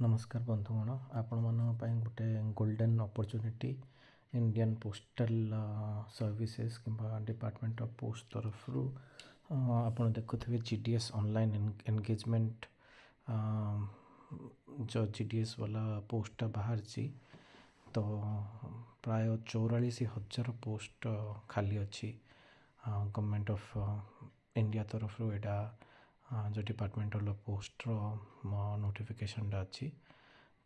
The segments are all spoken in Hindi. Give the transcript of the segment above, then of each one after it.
नमस्कार बंधुगण आपण मानी गोटे golden opportunity Indian postal services किंबा डिपार्टमेंट ऑफ पोस्ट तरफ आपण देखुथिबे जीडीएस ऑनलाइन एंगेजमेंट जो जीडीएस वाला पोस्टा बाहर तो प्राय 44,000 पोस्ट खाली अच्छी गवर्नमेंट ऑफ इंडिया तरफ एटा जो डिपार्टमेंटल पोस्ट नोटिफिकेशन अच्छी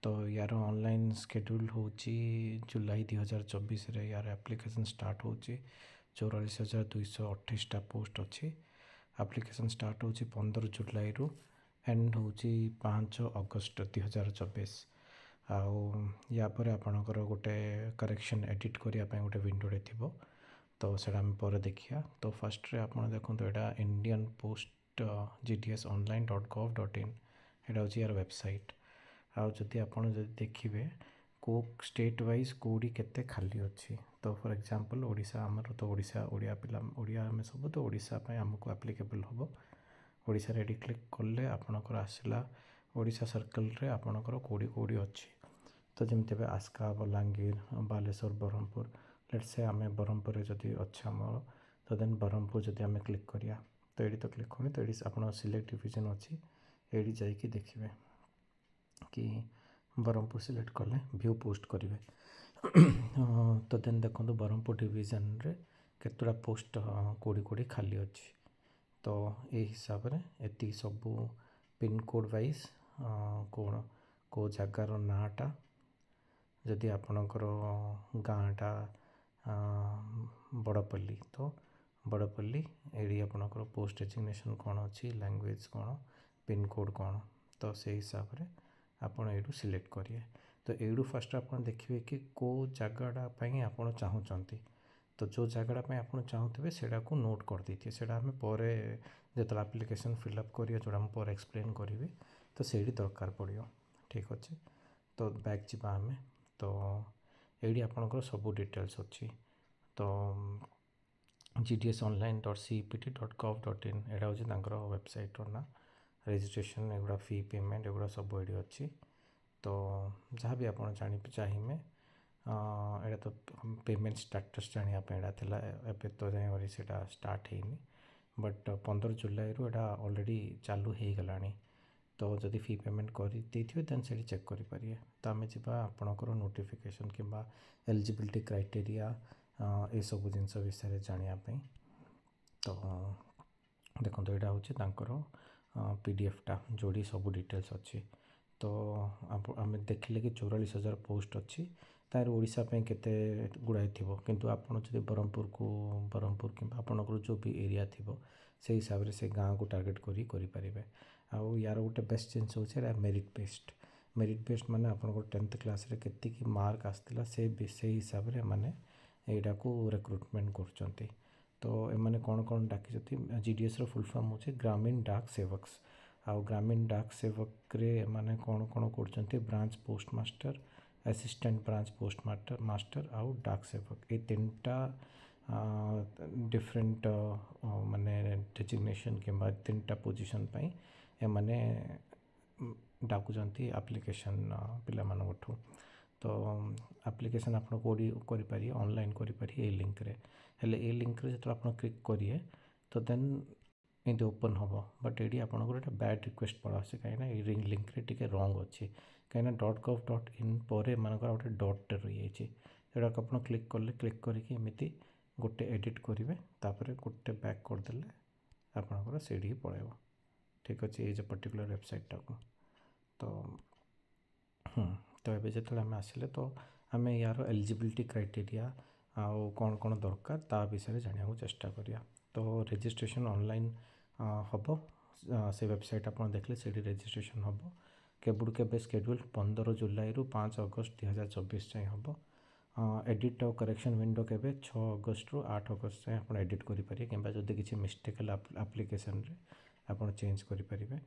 तो यार ऑनलाइन शेड्यूल हो जुलाई 2024 रे यार एप्लिकेशन स्टार्ट हो 44,228 पोस्ट अच्छी एप्लिकेशन स्टार्ट हो 15 जुलाई रु एंड हो 5 अगस्त 2024 आउ या पर आपणकर गोटे करेक्शन एडिट करने गोटे विंडोटे थी तो सेटा आम पर देखिया तो फर्स्ट रे आपण देखो यहाँ इंडियन पोस्ट gdsonline.gov.in एटा हूँ यार वेबसाइट आदि आपड़ देखिए को स्टेट वाइज कौड़ी केते खाली अच्छी तो फॉर एग्जांपल ओडिशा आमर तो ओडिशा ओडिया पिला ओडिया आम सब तो ओडिशा आमको एप्लिकेबल हम ओडिशा रेडी क्लिक कले आपणकर आसला ओडिशा सर्कल रे आपणकर कौड़ी कौड़ी अच्छी तो जमी आस्का बलांगीर बालेश्वर ब्रह्मपुर लेट्स से आम ब्रह्मपुर जदि अच्छा आमर तो देन ब्रह्मपुर जदि आम क्लिक करिया तो ये तो क्लिक करनी तो ये आप सिलेक्ट डिविजन अच्छी ये जाकि देखिए कि ब्रह्मपुर सिलेक्ट कले व्यू पोस्ट करेंगे तो देन देखो ब्रह्मपुर डिविजन रे केतटा पोस्ट कोड़ी कोड़ी खाली अच्छी तो ये हिसाब से ये सबू पिन कोड वाइज कौन को जगार नाटा जदि आपणकर गाँटा बड़पल्ली तो बड़पल्ली एडी आपणकर पोस्ट डेजिग्नेशन कौन अच्छी लैंग्वेज कौन पिन कोड कौन तो से हिसाब से आपड़ यू सिलेक्ट करेंगे तो यू फास्ट आप देखिए कि कौ जगह आप चाहते तो जो जगह आप चाहते सेटा को नोट कर दीजिए सेटा आम पर जो एप्लिकेशन फिलअप करिए जो आम पर एक्सप्लेन करी तो से दरकार पड़ो ठीक अच्छे तो बैक जावा आम तो ये आपंकर सब डिटेल्स अच्छी तो gdsonline.cept.gov.in एटा हूँ वेबसाइट ना रजिस्ट्रेशन एगुड़ा फी पेमेंट एगुड़ा सब ये अच्छी तो जहाँ भी आप जानी चाहिए एटा तो पेमेंट स्टेटस जानापी था एवं तो जाए सीटा स्टार्ट होनी बट 15 जुलाई रु एटा ऑलरेडी चालू हो गला तो जदि फी पेमेंट कर देन से चेक करें तो आम जा आपणकर नोटिफिकेशन किंबा एलिजिबिलिटी क्राइटेरिया ये सब जिनस विषय जानापी तो देखो यहाँ हूँ पीडीएफटा जोड़ी सब डिटेल्स अच्छी तो आम देखिले कि 44,000 पोस्ट अच्छी तार ओडिशा केते गुड़ाए थी किंतु आपड़ जो ब्रह्मपुर कि आपणकर जो भी एरिया थी से हिसाब से गाँव को टार्गेट करें आउ यार गोटे बेस्ट जिनस हो मेरिट बेस्ट माने आपन 10th क्लास रे केतिकी मार्क आसला से हिसाब से माने एटा को रिक्रुटमेंट कर तो एमाने कौन कौन डाकी जीडीएस रो फुल फॉर्म होचे ग्रामीण डाक सेवक्स आउ ग्रामीण डाक सेवक रे माने कौन कौन कर branch post master assistant branch post master आउ डाक सेवक ये तीनटा डिफरेंट माने डेजिग्नेशन किंबा तीनटा पोजीशन पाई एमाने डाकुचंती एप्लिकेशन पिला मानठू तो एप्लिकेशन आप करें ऑनलाइन करें ये लिंक रे हेले ये लिंक रे जो आप क्लिक करिए तो देन ये ओपन हम बट ये आपको गोटे बैड रिक्वेस्ट पड़ा आसे कहीं लिंक रे टिके रंग अच्छी कहीं .gov.in पर मानकर गोटे डॉट रही है आप क्लिक कले क्लिक करके एमती गोटे एडिट करेंगे तापर गोटे बैक करदे आपंकर से पड़े ठीक अच्छे ये पर्टिकुलर वेबसाइटा को तो ये जो आम आसिले तो आम यार एलिजिबिलिटी क्राइटेरिया आउ कौन कौन दरकार ता विषय जाना चेष्टा करिया तो रजिस्ट्रेशन ऑनलाइन हम से वेबसाइट आप देखले से रजिस्ट्रेशन हम केबुड़ के शेड्यूल 15 जुलाई रु 5 अगस्त 2024 जाए हम एडिट और करेक्शन विंडो के 6 अगस्त रु 8 अगस्त जाए आप एडिट करेंगे कि जब किसी मिस्टेक एप्लिकेशन रे आप चेंज करें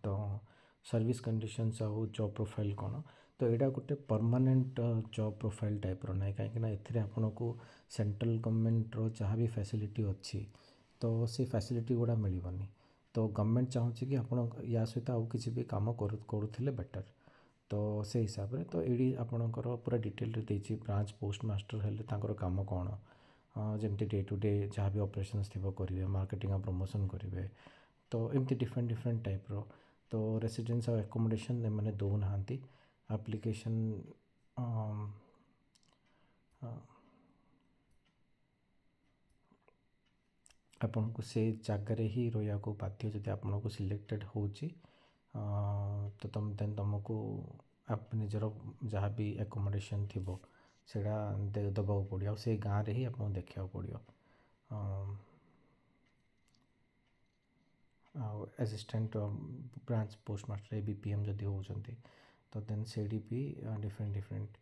तो सर्विस कंडीशंस आउ जॉब प्रोफाइल कौन तो यहाँ गोटे परमानेंट जॉब प्रोफाइल टाइप ना कहीं ए आपन को सेंट्रल गवर्नमेंट रो जहाँ भी फैसिलिटी अच्छी तो से फैसिलिटी गुड़ा मिलनी तो गवर्नमेंट चाहूँची कि आपण या सहित आउ किसी भी काम करूथिले बेटर। तो से हिसाब रे तो एडी आपणकर पूरा डिटेल रे देछि ब्रांच पोस्ट मास्टर हेले तांकर काम कोन, जेमती डे टू डे जहाँ भी ऑपरेशंस थिबो करिवे, मार्केटिंग आ प्रमोशन करिवे। तो एमती डिफरेंट डिफरेंट टाइप रो तो रेसिडेंस और एकोमोडेशन एमाने दो नांती एप्लिकेशन आपन को से जगार ही रहा बाध्य जदि आपन को सिलेक्टेड होची तो तुमको आप निजर जहाँ भी एकोमोडेशन थी से दबा पड़ो से गाँव ही आपको देखा पड़ो। Assistant branch post master ABPM जदि होती तो देन से भी डिफरेंट डिफरेंट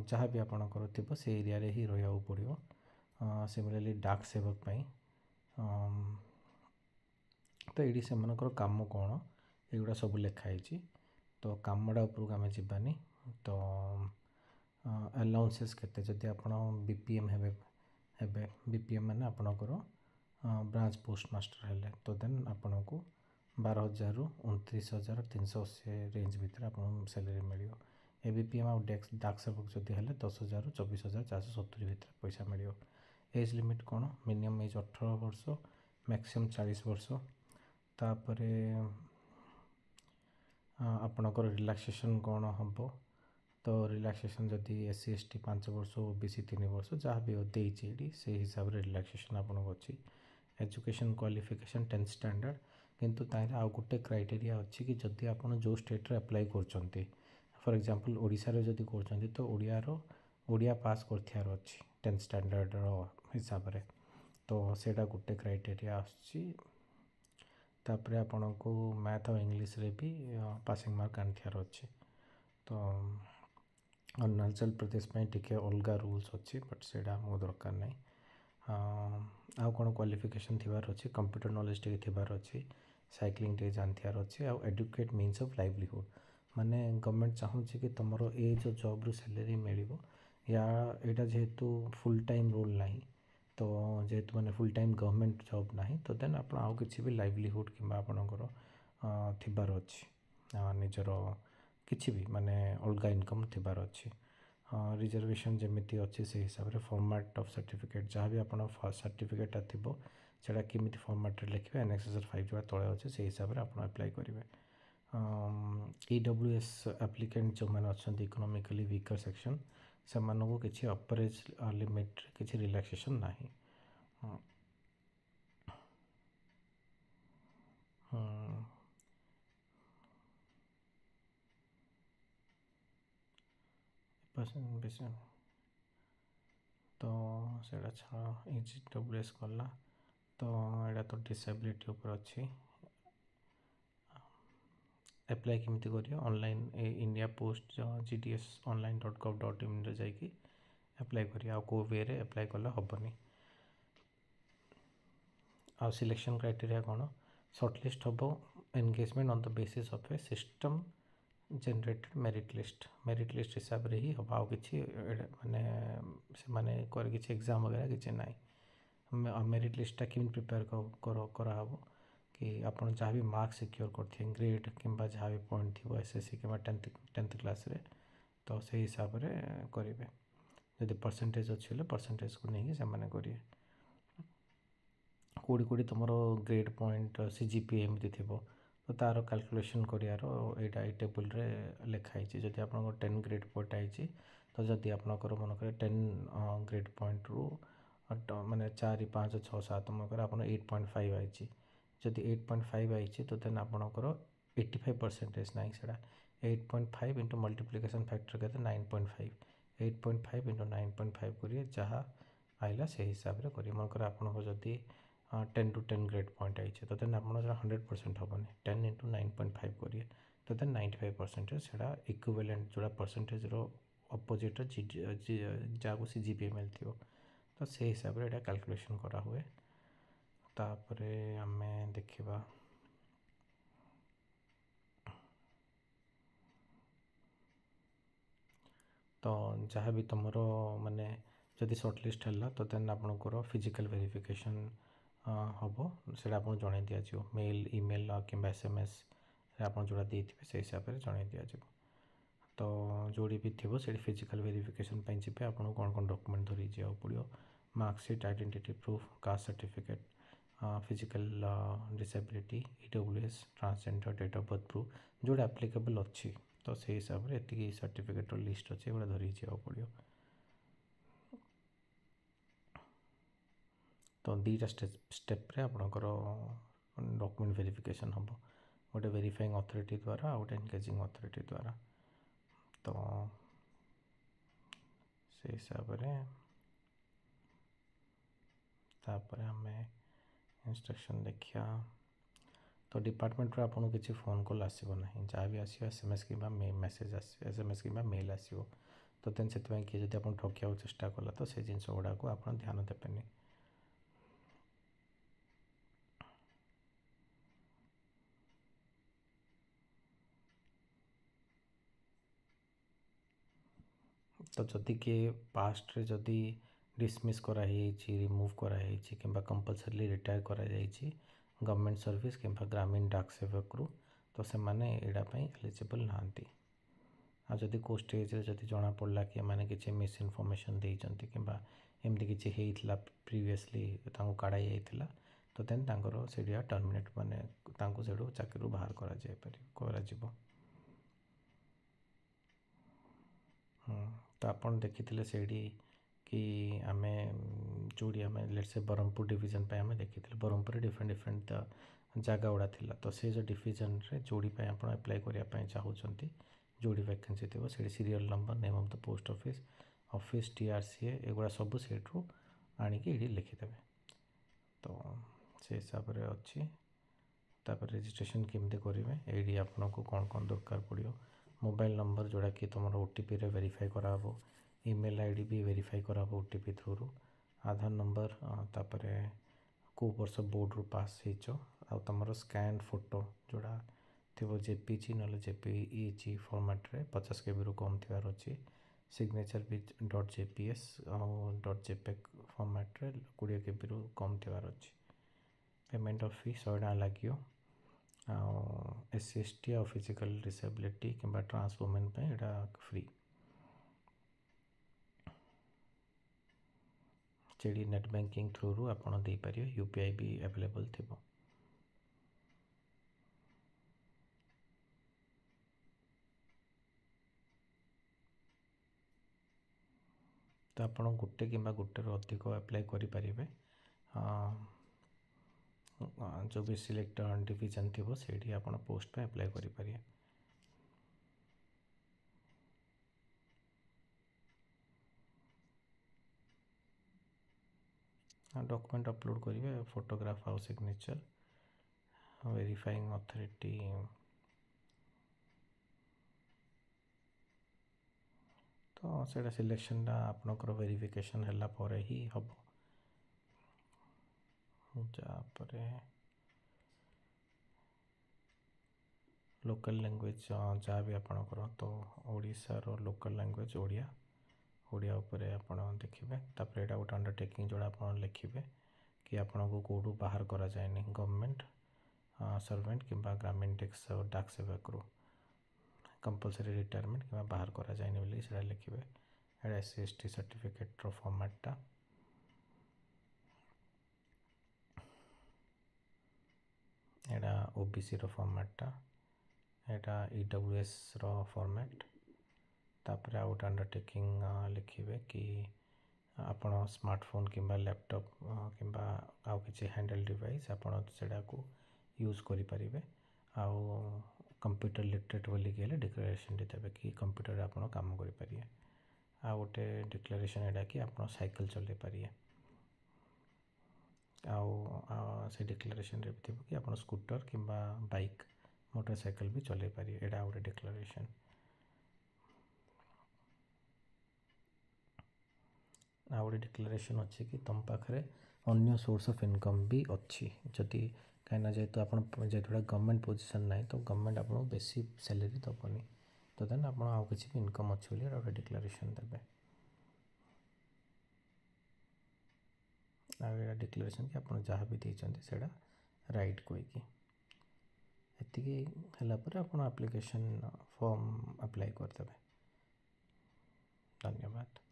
जहाँ भी आपंकर थी से एरिया रे ही रहा पड़ो। सिमिलरली डाक सेवक पाई तो ये से कम कौन एगुड़ा सब लिखाई। तो कमड़ा उपरक आम जानी तो अलाउंसेस केते जदि आप BPM हेबे BPM माने आपणकर ब्रांच पोस्ट मास्टर हेले तो देन आपन को 12,000 रु 29,380 रेंज भितर आपन सैलरी मिलियो। ABPM आ डाक सेवक जदि हेले 10,000 रु 24,470 भितर पैसा मिलियो। एज लिमिट कौन मिनिमम एज 18 वर्ष मैक्सिमम 40 वर्ष। तापरे आपणकर रिलैक्सेशन कौन हम तो रिलैक्सेशन जदि SC ST 5 वर्ष OBC 3 वर्ष जहाँ भी देती से हिसाब से रिलैक्सेशन आपन अच्छी। एजुकेशन क्वालिफिकेशन 10th स्टैंडर्ड किंतु ताइर आउ गोटे क्राइटेरिया अच्छी कि जदि आप जो स्टेट रे अप्लाई कर फॉर एग्जांपल ओडिशा रे जदि कर तो ओडिया पास कर अच्छी 10th स्टैंडर्ड हिसाब से तो सेटा गोटे क्राइटेरिया आछि। तापरे आपन को मैथ और इंग्लिश रे भी पासिंग मार्क आनथियार अच्छी। तो अरुणाचल प्रदेश में टिके अलग रूल्स अच्छी बट सेटा आमको दरकार नहीं। आउ कौन क्वालिफिकेशन थिबार अच्छी कंप्यूटर नॉलेज टे थिबार अच्छी साइक्लिंग टे जानथियार अच्छी आउ एडुकेट मीन्स ऑफ लाइवलीहुड माने गवर्नमेंट चाहूँची कि तुम ये जो जॉब रू सैलरी मिलिबो या एटा जेहेतु फुल टाइम रोल नहीं तो जेहेतु माने फुल टाइम गवर्नमेंट जॉब नहीं तो देन आप आउ किसी भी लाइवलीहुड कि आपणकर थिबार अच्छी निजर किसी भी माने अलग इनकम थिबार अच्छी। रिजर्वेशन जमीती अच्छी से हिसाब से फॉर्मेट ऑफ सर्टिफिकेट जहाँ भी आप सर्टिफिकेटा थी से किमिति फॉर्मेट लिखे NSSR 5 जो तले अच्छे से हिसाब से आप अप्लाई करेंगे। EWS एप्लिकेंट जो मैंने अच्छा इकोनॉमिकली वीकर सेक्शन से किसी अपरेज लिमिट किसी रिलैक्सेशन नहीं। तो सेटा छाड़ EWS कला तो यहाँ तो डिसेबिलिटी ऊपर अच्छी अप्लाई केमती करियो online India post GDS online.gov.in रे जाइए अप्लाई करिए आ को वे रे अप्लाई कला हेनी। आ सिलेक्शन क्राइटेरिया कौन शॉर्टलिस्ट हम engagement on the basis of A system generated merit list हिसाब से ही हम आउ कि माने किसी एग्जाम वगैरह किसी ना मेरिट लिस्टा कि प्रिपेयर कराव कि आप जहाँ भी मार्क सिक्योर करते ग्रेड कि जहाँ भी पॉइंट थी SSC कि 10th क्लास रे तो से हिसाब से करेंगे जदि परसेंटेज अच्छी परसेंटेज को लेकिन से करेंगे कौड़ी कौड़ी तुम ग्रेड पॉइंट CGPA एमती थी तो तार कैलकुलेशन करार यहाँ ये टेबुल रे लिखाई जदि आप 10 ग्रेड पॉइंट आई तो जदि आपंकर मनकर 10 ग्रेड पॉइंट रू माने 4 5 6 7 मनकर आप 8.5 आई जदि 8.5 आई तो देन आपंकर 85% ना से 8.5 इंटू मल्टीप्लिकेशन फैक्टर के 9.5 8.5 इंटू 9.5 करिए जहाँ आइला से हिसाब से करिए मनकर आपको जदि 10 to 10 ग्रेड पॉइंट आई तो देन आप 100% हेनी 10 इंटू 9.5 करिए तो देन 95% से इक्विवेलेंट जोड़ा परसेंटेज अपोजिट जहाँ CGPA मिलती तो से हिसाब से कैलकुलेशन करा हुए। तापरे आम देखा तो जहाँ भी तुम माने जदि शॉर्टलिस्ट है तो देन आपंकर फिजिकल वेरिफिकेशन ହେବ ସେଇଟା ଆପଣଙ୍କୁ ଜଣାଇ ଦିଆଯିବ ମେଲ୍ ଇମେଲ୍ କିମ୍ବା ଏସ୍ଏମ୍ଏସ୍ରେ ଆପଣ ଯେଉଁଟା ଦେଇଥିବେ ସେଇ ହିସାବରେ ଜଣାଇ ଦିଆଯିବ। ତ ଯେଉଁଠି ବି ଥିବ ସେଇଠି ଫିଜିକାଲ୍ ଭେରିଫିକେସନ୍ ପାଇଁ ଯିବେ ଆପଣଙ୍କୁ କ'ଣ କ'ଣ ଡକ୍ୟୁମେଣ୍ଟ ଧରିକି ଯିବାକୁ ପଡ଼ିବ marksheet identity proof caste certificate physical disability EWS transgender date of birth proof ଯେଉଁଟା ଆପ୍ଲିକେବଲ୍ ଅଛି ତ ସେଇ ହିସାବରେ ଏତିକି ସାର୍ଟିଫିକେଟ୍ର ଲିଷ୍ଟ ଅଛି ଏଗୁଡ଼ା ଧରିକି ଯିବାକୁ ପଡ଼ିବ। ତ ଦୁଇଟା ଷ୍ଟେପ୍ରେ ଆପଣଙ୍କର ଡକ୍ୟୁମେଣ୍ଟ ଭେରିଫିକେସନ୍ ହେବ ଗୋଟେ ଭେରିଫାଇଂ ଅଥରିଟି ଦ୍ୱାରା ଆଉ ଗୋଟେ ଏନଗେଜିଂ ଅଥରିଟି ଦ୍ୱାରା। ତ ସେଇ ହିସାବରେ ତାପରେ ଆମେ ଇନଷ୍ଟ୍ରକ୍ସନ୍ ଦେଖିବା। ତ ଡିପାର୍ଟମେଣ୍ଟରୁ ଆପଣଙ୍କୁ କିଛି ଫୋନ୍ କଲ୍ ଆସିବ ନାହିଁ, ଯାହା ବି ଆସିବ SMS କିମ୍ବା ମେସେଜ୍ ଆସିବ SMS କିମ୍ବା ମେଲ୍ ଆସିବ। ତ ଦେନ୍ ସେଥିପାଇଁ କିଏ ଯଦି ଆପଣ ଠକିବାକୁ ଚେଷ୍ଟା କଲା ତ ସେ ଜିନିଷ ଗୁଡ଼ାକୁ ଆପଣ ଧ୍ୟାନ ଦେବେନି। ତ ଯଦି କିଏ ପାଷ୍ଟରେ ଯଦି ଡିସମିସ୍ କରାଯାଇଛି ରିମୁଭ୍ କରାଯାଇଛି କିମ୍ବା କମ୍ପଲସରିଲି ରିଟାୟାର କରାଯାଇଛି ଗଭର୍ଣ୍ଣମେଣ୍ଟ ସର୍ଭିସ୍ କିମ୍ବା ଗ୍ରାମୀଣ ଡାକ ସେବକରୁ ତ ସେମାନେ ଏଇଟା ପାଇଁ ଏଲିଜିବଲ୍ ନାହାନ୍ତି। ଆଉ ଯଦି କେଉଁ ଷ୍ଟେଜ୍ରେ ଯଦି ଜଣାପଡ଼ିଲା କି ଏମାନେ କିଛି ମିସ୍ ଇନଫର୍ମେସନ୍ ଦେଇଛନ୍ତି କିମ୍ବା ଏମିତି କିଛି ହେଇଥିଲା ପ୍ରିଭିୟସଲି ତାଙ୍କୁ କାଢ଼ା ଯାଇଥିଲା ତ ଦେନ୍ ତାଙ୍କର ସେଇଠି ଟର୍ମିନେଟ୍ ମାନେ ତାଙ୍କୁ ସେଇଠୁ ଚାକିରିରୁ ବାହାର କରାଯିବ। ତ ଆପଣ ଦେଖିଥିଲେ ସେଇଠି କି ଆମେ ଯେଉଁଠି ଆମେ ଲେଟ୍ସେ ବ୍ରହ୍ମପୁର ଡିଭିଜନ୍ ପାଇଁ ଆମେ ଦେଖିଥିଲେ ବ୍ରହ୍ମପୁରରେ ଡିଫରେଣ୍ଟ ଜାଗା ଗୁଡ଼ା ଥିଲା। ତ ସେ ଯେଉଁ ଡିଭିଜନ୍ରେ ଯେଉଁଠି ପାଇଁ ଆପଣ ଆପ୍ଲାଏ କରିବା ପାଇଁ ଚାହୁଁଛନ୍ତି ଯେଉଁଠି ଭ୍ୟାକେନ୍ସି ଥିବ ସେଇଠି serial number name of the post office TRCA ଏଗୁଡ଼ା ସବୁ ସେଇଠୁ ଆଣିକି ଏଇଠି ଲେଖିଦେବେ। ତ ସେ ହିସାବରେ ଅଛି। ତାପରେ ରେଜିଷ୍ଟ୍ରେସନ୍ କେମିତି କରିବେ ଏଇଠି ଆପଣଙ୍କୁ କ'ଣ କ'ଣ ଦରକାର ପଡ଼ିବ ମୋବାଇଲ୍ ନମ୍ବର ଯେଉଁଟାକି ତୁମର OTPରେ ଭେରିଫାଇ କରାହେବ ଇମେଲ୍ ID ବି ଭେରିଫାଇ କରାହେବ OTP ଥ୍ରୁରୁ ଆଧାର ନମ୍ବର ତାପରେ କେଉଁ ବର୍ଷ ବୋର୍ଡ଼ରୁ ପାସ୍ ହେଇଛ ଆଉ ତୁମର ସ୍କାନ୍ ଫଟୋ ଯେଉଁଟା ଥିବ JPG ନହେଲେ JPEG ଫର୍ମାଟ୍ରେ 50 KBରୁ କମ୍ ଥିବାର ଅଛି ସିଗ୍ନେଚର୍ ବି .jps ଆଉ .jpeg ଫର୍ମାଟ୍ରେ 20 KBରୁ କମ୍ ଥିବାର ଅଛି। ପେମେଣ୍ଟ ଅଫ୍ ଫି 100 ଟଙ୍କା ଲାଗିବ। ଆଉ SC ST ଆଉ ଫିଜିକାଲ୍ ଡିସାବିଲିଟି କିମ୍ବା ଟ୍ରାନ୍ସ ଓମେନ୍ ପାଇଁ ଏଇଟା ଫ୍ରି। ସେଇଠି ନେଟ୍ ବ୍ୟାଙ୍କିଂ ଥ୍ରୁରୁ ଆପଣ ଦେଇପାରିବେ UPI ବି ଆଭେଲେବଲ୍ ଥିବ। ତ ଆପଣ ଗୋଟେ କିମ୍ବା ଗୋଟେରୁ ଅଧିକ ଆପ୍ଲାଏ କରିପାରିବେ। ଯେଉଁ ବି ସିଲେକ୍ଟ ଡିଭିଜନ୍ ଥିବ ସେଇଠି ଆପଣ ପୋଷ୍ଟ ପାଇଁ ଆପ୍ଲାଏ କରିପାରିବେ। ଡକ୍ୟୁମେଣ୍ଟ ଅପଲୋଡ଼ କରିବେ ଫଟୋଗ୍ରାଫ ଆଉ ସିଗ୍ନେଚର୍ ଭେରିଫାଇଂ ଅଥରିଟି ତ ସେଇଟା ସିଲେକ୍ସନ୍ଟା ଆପଣଙ୍କର ଭେରିଫିକେସନ୍ ହେଲା ପରେ ହିଁ ହେବ। ତାପରେ ଲୋକାଲ୍ ଲାଙ୍ଗୁଏଜ୍ ଯାହା ବି ଆପଣଙ୍କର ତ ଓଡ଼ିଶାର ଲୋକାଲ୍ ଲାଙ୍ଗୁଏଜ୍ ଓଡ଼ିଆ ଉପରେ ଆପଣ ଦେଖିବେ। ତାପରେ ଏଇଟା ଗୋଟେ ଅଣ୍ଡରଟେକିଂ ଯେଉଁଟା ଆପଣ ଲେଖିବେ କି ଆପଣଙ୍କୁ କେଉଁଠୁ ବାହାର କରାଯାଏନି ଗଭର୍ଣ୍ଣମେଣ୍ଟ ସର୍ଭେଣ୍ଟ କିମ୍ବା ଗ୍ରାମୀଣ ଡାକ ସେବକରୁ କମ୍ପଲସରି ରିଟାୟାରମେଣ୍ଟ କିମ୍ବା ବାହାର କରାଯାଏନି ବୋଲି ସେଇଟା ଲେଖିବେ। ଏଇଟା SC ST ସାର୍ଟିଫିକେଟ୍ର ଫର୍ମାଟ୍ଟା ଏଇଟା OBCର ଫର୍ମାଟ୍ଟା ଏଇଟା EWSର ଫର୍ମାଟ୍। ତାପରେ ଆଉ ଗୋଟେ ଅଣ୍ଡରଟେକିଂ ଲେଖିବେ କି ଆପଣ ସ୍ମାର୍ଟଫୋନ୍ କିମ୍ବା ଲ୍ୟାପଟପ୍ କିମ୍ବା ଆଉ କିଛି ହ୍ୟାଣ୍ଡେଲ୍ ଡିଭାଇସ୍ ଆପଣ ସେଇଟାକୁ ୟୁଜ୍ କରିପାରିବେ ଆଉ କମ୍ପ୍ୟୁଟର ଲିଟରେଟ୍ ବୋଲିକି ହେଲେ ଡିକ୍ଲାରେସନ୍ଟି ଦେବେ କି କମ୍ପ୍ୟୁଟରରେ ଆପଣ କାମ କରିପାରିବେ। ଆଉ ଗୋଟେ ଡିକ୍ଲାରେସନ୍ ଏଇଟା କି ଆପଣ ସାଇକେଲ୍ ଚଲେଇ ପାରିବେ ଆଉ ସେ ଡିକ୍ଲାରେସନ୍ରେ ବି ଥିବ କି ଆପଣ ସ୍କୁଟର କିମ୍ବା ବାଇକ୍ ମୋଟର ସାଇକେଲ୍ ବି ଚଲେଇ ପାରିବେ। ଏଇଟା ଗୋଟେ ଡିକ୍ଲାରେସନ୍। ଆଉ ଗୋଟେ ଡିକ୍ଲାରେସନ୍ ଅଛି କି ତୁମ ପାଖରେ ଅନ୍ୟ ସୋର୍ସ ଅଫ୍ ଇନକମ୍ ବି ଅଛି ଯଦି କାହିଁକିନା ଯେହେତୁ ଆପଣ ଯେହେତୁ ଗୋଟେ ଗଭର୍ଣ୍ଣମେଣ୍ଟ ପୋଜିସନ୍ ନାହିଁ ତ ଗଭର୍ଣ୍ଣମେଣ୍ଟ ଆପଣଙ୍କୁ ବେଶୀ ସାଲେରୀ ଦେବନି ତ ଦେନ୍ ଆପଣ ଆଉ କିଛି ବି ଇନକମ୍ ଅଛି ବୋଲି ଗୋଟେ ଡିକ୍ଲାରେସନ୍ ଦେବେ। ଆଉ ଏଇଟା ଡିକ୍ଲାରେସନ୍ କି ଆପଣ ଯାହା ବି ଦେଇଛନ୍ତି ସେଇଟା ରାଇଟ୍ କହିକି। ଏତିକି ହେଲା ପରେ ଆପଣ ଆପ୍ଲିକେସନ୍ ଫର୍ମ ଆପ୍ଲାଏ କରିଦେବେ। ଧନ୍ୟବାଦ।